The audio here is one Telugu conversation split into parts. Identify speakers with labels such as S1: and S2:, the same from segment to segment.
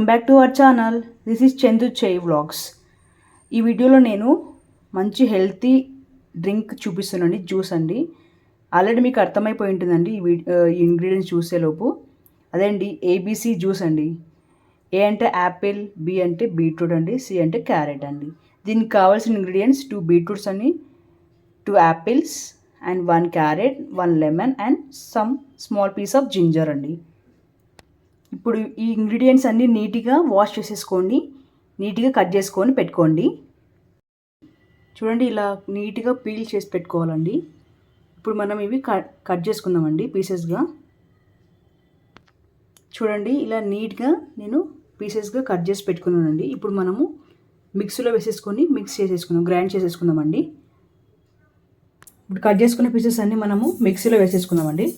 S1: Welcome back to our channel. This is Chandu చై వ్లాగ్స్. ఈ వీడియోలో నేను మంచి హెల్తీ డ్రింక్ చూపిస్తున్నాను, జ్యూస్ అండి. ఆల్రెడీ మీకు అర్థమైపోయి ఉంటుందండి ఈ ఇంగ్రీడియంట్స్ చూసేలోపు. అదే అండి ఏబీసీ జ్యూస్ అండి. ఏ అంటే యాపిల్, బి అంటే బీట్రూట్ అండి, సి అంటే క్యారెట్ అండి. దీనికి కావాల్సిన ఇంగ్రీడియంట్స్ 2 బీట్రూట్స్ అండి, 2 apples and 1 carrot, 1 lemon and some small piece of ginger అండి. ఇప్పుడు ఈ ఇంగ్రీడియంట్స్ అన్నీ నీట్గా వాష్ చేసేసుకోండి, నీట్గా కట్ చేసుకొని పెట్టుకోండి. చూడండి, ఇలా నీట్గా పీల్ చేసి పెట్టుకోవాలండి. ఇప్పుడు మనం ఇవి కట్ చేసుకుందామండి పీసెస్గా. చూడండి, ఇలా నీట్గా నేను పీసెస్గా కట్ చేసి పెట్టుకున్నానండి. ఇప్పుడు మనము మిక్సీలో వేసేసుకొని మిక్స్ చేసేసుకుందాం, గ్రైండ్ చేసేసుకుందామండి. ఇప్పుడు కట్ చేసుకున్న పీసెస్ అన్నీ మనము మిక్సీలో వేసేసుకుందామండి.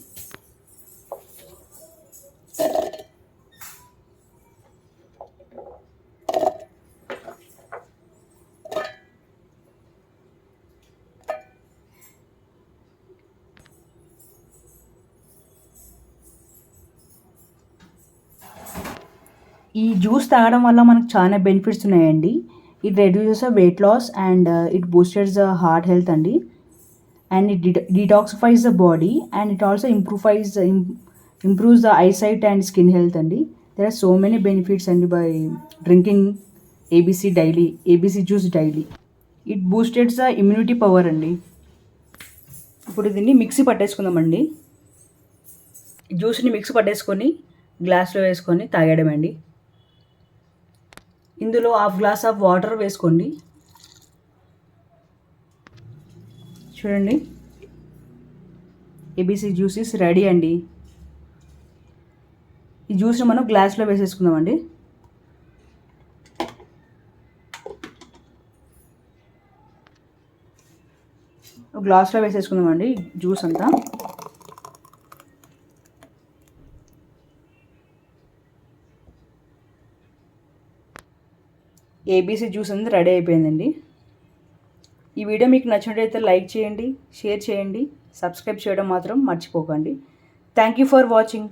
S1: ఈ జ్యూస్ తాగడం వల్ల మనకు చాలా బెనిఫిట్స్ ఉన్నాయండి. It reduces weight loss and it boosts the heart health అండి. And it detoxifies the body and it also improves the eyesight and skin health అండి. There are so many benefits అండి by drinking ABC juice daily. It boosts the immunity power అండి. ఇప్పుడు దీన్ని మిక్సీ పట్టేసుకుందామండి. జ్యూస్ని మిక్సీ పట్టేసుకొని గ్లాస్లో వేసుకొని తాగేయడమండి. ఇందులో 1/2 గ్లాస్ ఆఫ్ వాటర్ వేసుకోండి. చూడండి, ఏబీసీ జ్యూస్ ఇస్ రెడీ అండి. ఈ జ్యూస్ని మనం గ్లాస్లో వేసేసుకుందామండి. గ్లాస్లో వేసేసుకుందామండి జ్యూస్ అంతా. ఏబీసీ జ్యూస్ అనేది రెడీ అయిపోయిందండి. ఈ వీడియో మీకు నచ్చినట్లయితే లైక్ చేయండి, షేర్ చేయండి, సబ్స్క్రైబ్ చేయడం మాత్రం మర్చిపోకండి. Thank you for watching.